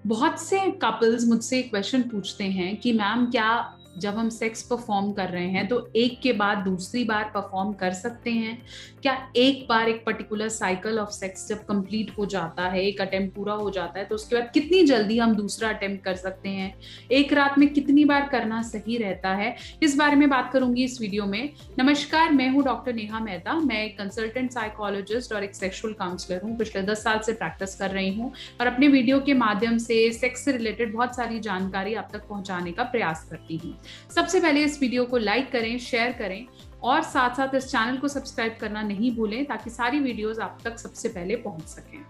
बहुत से कपल्स मुझसे क्वेश्चन पूछते हैं कि मैम क्या जब हम सेक्स परफॉर्म कर रहे हैं तो एक के बाद दूसरी बार परफॉर्म कर सकते हैं? क्या एक बार एक पर्टिकुलर साइकिल ऑफ सेक्स जब कंप्लीट हो जाता है, एक अटेम्प्ट पूरा हो जाता है, तो उसके बाद कितनी जल्दी हम दूसरा अटेम्प्ट कर सकते हैं? एक रात में कितनी बार करना सही रहता है? इस बारे में बात करूंगी इस वीडियो में। नमस्कार, मैं हूं डॉक्टर नेहा मेहता। मैं एक कंसल्टेंट साइकोलॉजिस्ट और एक सेक्सुअल काउंसलर हूं। पिछले 10 साल से प्रैक्टिस कर रही हूं और अपने वीडियो के माध्यम से सेक्स से रिलेटेड बहुत सारी जानकारी आप तक पहुंचाने का प्रयास करती हूं। सबसे पहले इस वीडियो को लाइक करें, शेयर करें और साथ साथ इस चैनल को सब्सक्राइब करना नहीं भूलें ताकि सारी वीडियोस आप तक सबसे पहले पहुंच सकें।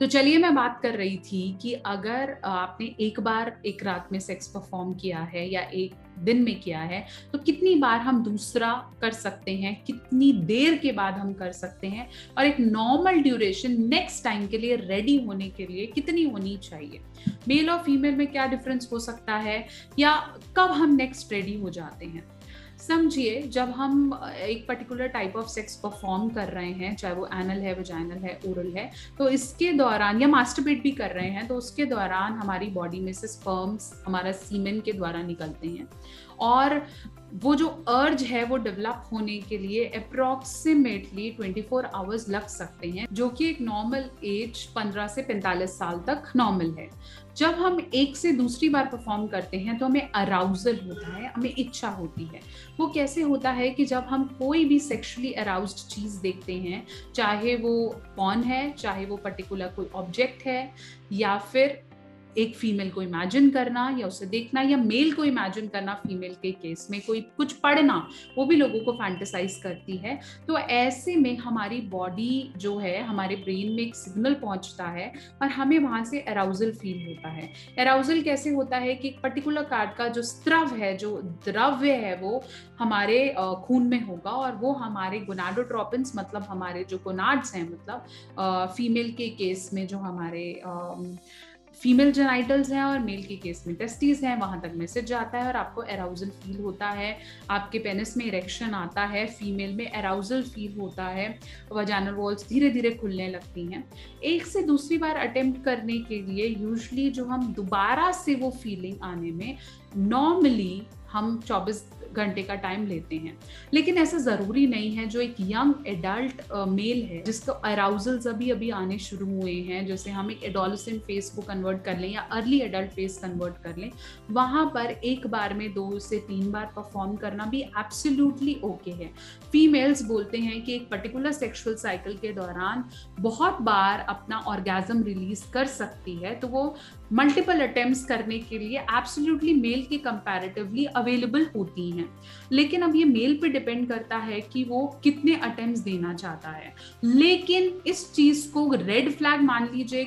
तो चलिए, मैं बात कर रही थी कि अगर आपने एक बार एक रात में सेक्स परफॉर्म किया है या एक दिन में किया है तो कितनी बार हम दूसरा कर सकते हैं, कितनी देर के बाद हम कर सकते हैं और एक नॉर्मल ड्यूरेशन नेक्स्ट टाइम के लिए रेडी होने के लिए कितनी होनी चाहिए। मेल और फीमेल में क्या डिफरेंस हो सकता है या कब हम नेक्स्ट रेडी हो जाते हैं। समझिए, जब हम एक particular type of sex perform कर रहे हैं, चाहे वो एनल है, वजाइनल है, ओरल है, तो इसके दौरान या मास्टरबेट भी कर रहे हैं तो उसके दौरान हमारी बॉडी में से स्पर्म्स हमारा सीमेन के द्वारा निकलते हैं और वो जो अर्ज है वो डेवलप होने के लिए अप्रोक्सीमेटली 24 आवर्स लग सकते हैं, जो कि एक नॉर्मल एज 15 से 45 साल तक नॉर्मल है। जब हम एक से दूसरी बार परफॉर्म करते हैं तो हमें अराउजल होता है, हमें इच्छा होती है। वो कैसे होता है कि जब हम कोई भी सेक्सुअली अराउज्ड चीज देखते हैं, चाहे वो पॉर्न है, चाहे वो पर्टिकुलर कोई ऑब्जेक्ट है, या फिर एक फीमेल को इमेजिन करना या उसे देखना, या मेल को इमेजिन करना, फीमेल के केस में कोई कुछ पढ़ना, वो भी लोगों को फैंटेसाइज करती है। तो ऐसे में हमारी बॉडी जो है, हमारे ब्रेन में एक सिग्नल पहुंचता है और हमें वहां से अराउजल फील होता है। अराउजल कैसे होता है कि एक पर्टिकुलर कार्ड का जो स्त्रव है, जो द्रव्य है, वो हमारे खून में होगा और वो हमारे गोनाडोट्रोपिन्स, मतलब हमारे जो गोनाड्स हैं, मतलब फीमेल के केस में जो हमारे फीमेल जेनाइटल्स हैं और मेल के केस में टेस्टिस हैं, वहां तक मैसेज जाता है और आपको अराउजल फील होता है। आपके पेनिस में इरेक्शन आता है, फीमेल में अराउजल फील होता है, वजाइनल वॉल्स धीरे धीरे खुलने लगती हैं। एक से दूसरी बार अटेम्प्ट करने के लिए यूजुअली जो हम दोबारा से वो फीलिंग आने में नॉर्मली हम 24 घंटे का टाइम लेते हैं, लेकिन ऐसा जरूरी नहीं है। जो एक यंग एडल्ट मेल है जिसको अराउजल्स अभी अभी आने शुरू हुए हैं, जैसे हम एक एडोलेसेंट फेज को कन्वर्ट कर लें या अर्ली एडल्ट फेज कन्वर्ट कर लें, वहां पर एक बार में 2 से 3 बार परफॉर्म करना भी एब्सोल्युटली ओके है। फीमेल्स बोलते हैं कि एक पर्टिकुलर सेक्सुअल साइकिल के दौरान बहुत बार अपना ऑर्गेज्म रिलीज कर सकती है, तो वो मल्टीपल अटेम्प्ट्स करने के लिए एब्सोल्युटली मेल के कंपैरेटिवली अवेलेबल होती हैं। लेकिन अब ये मेल पे डिपेंड करता है कि वो कितने अटेम्प्ट्स देना चाहता है। लेकिन इस चीज को रेड फ्लैग मान लीजिए,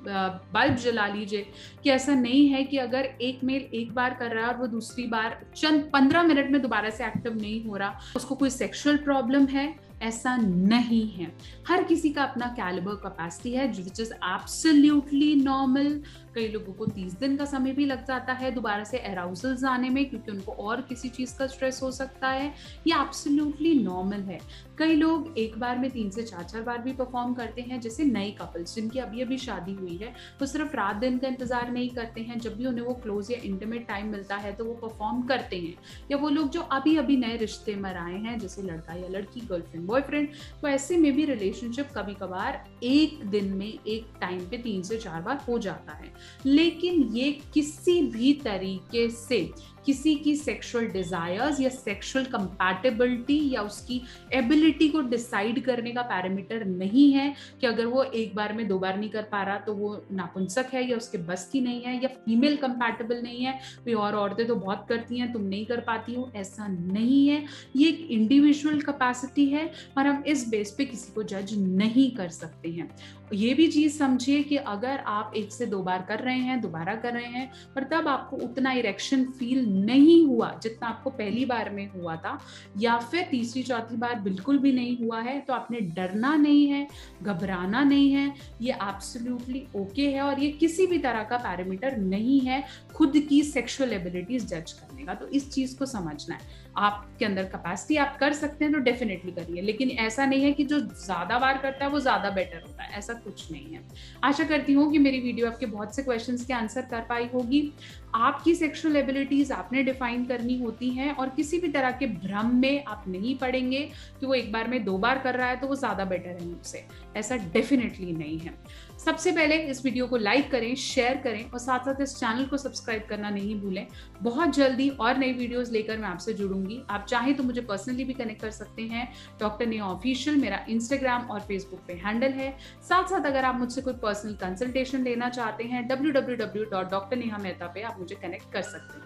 बल्ब जला लीजिए कि ऐसा नहीं है कि अगर एक मेल एक बार कर रहा है और वो दूसरी बार चंद 15 मिनट में दोबारा से एक्टिव नहीं हो रहा, उसको कोई सेक्सुअल प्रॉब्लम है। ऐसा नहीं है। हर किसी का अपना कैलिबर कैपेसिटी है, विच इज एब्सोल्युटली नॉर्मल। कई लोगों को 30 दिन का समय भी लग जाता है दोबारा से अराउजल्स आने में, क्योंकि उनको और किसी चीज का स्ट्रेस हो सकता है। ये एब्सोल्युटली नॉर्मल है। कई लोग एक बार में 3 से 4 बार भी परफॉर्म करते हैं, जैसे नए कपल्स जिनकी अभी अभी शादी हुई है, वो सिर्फ रात दिन का इंतजार नहीं करते हैं। जब भी उन्हें वो क्लोज या इंटीमेट टाइम मिलता है तो वो परफॉर्म करते हैं। या वो लोग जो अभी अभी नए रिश्ते में आए हैं, जैसे लड़का या लड़की, गर्लफ्रेंड बॉयफ्रेंड, तो ऐसे में भी रिलेशनशिप कभी कभार एक दिन में एक टाइम पे 3 से 4 बार हो जाता है। लेकिन ये किसी भी तरीके से किसी की सेक्सुअल डिजायर्स या सेक्सुअल कंपैटिबिलिटी या उसकी एबिलिटी को डिसाइड करने का पैरामीटर नहीं है कि अगर वो एक बार में 2 बार नहीं कर पा रहा तो वो नापुंसक है या उसके बस की नहीं है या फीमेल कंपैटिबल नहीं है। कोई और औरतें तो बहुत करती हैं, तुम नहीं कर पाती हो, ऐसा नहीं है। ये एक इंडिविजुअल कैपेसिटी है और हम इस बेस पे किसी को जज नहीं कर सकते हैं। ये भी चीज समझिए कि अगर आप 1 से 2 बार कर रहे हैं, दोबारा कर रहे हैं, पर तब आपको उतना इरेक्शन फील नहीं हुआ जितना आपको पहली बार में हुआ था, या फिर तीसरी चौथी बार बिल्कुल भी नहीं हुआ है, तो आपने डरना नहीं है, घबराना नहीं है। ये एब्सोल्युटली ओके है और ये किसी भी तरह का पैरामीटर नहीं है खुद की सेक्सुअल एबिलिटीज जज करने का। तो इस चीज को समझना है। आपके अंदर कैपेसिटी, आप कर सकते हैं तो डेफिनेटली करिए, लेकिन ऐसा नहीं है कि जो ज्यादा बार करता है वो ज्यादा बेटर होता है, ऐसा कुछ नहीं है। आशा करती हूँ कि मेरी वीडियो आपके बहुत से क्वेश्चंस के आंसर कर पाई होगी। आपकी सेक्सुअल एबिलिटीज आपने डिफाइन करनी होती हैं और किसी भी तरह के भ्रम में आप नहीं पड़ेंगे कि वो एक बार में 2 बार कर रहा है तो वो ज्यादा बेटर है मुझसे, ऐसा डेफिनेटली नहीं है। सबसे पहले इस वीडियो को लाइक करें, शेयर करें और साथ साथ इस चैनल को सब्सक्राइब करना नहीं भूलें। बहुत जल्दी और नई वीडियोस लेकर मैं आपसे जुड़ूंगी। आप चाहें तो मुझे पर्सनली भी कनेक्ट कर सकते हैं। डॉक्टर नेहा ऑफिशियल मेरा इंस्टाग्राम और फेसबुक पे हैंडल है। साथ साथ अगर आप मुझसे कोई पर्सनल कंसल्टेशन लेना चाहते हैं, www.drnehamehta पे आप मुझे कनेक्ट कर सकते हैं।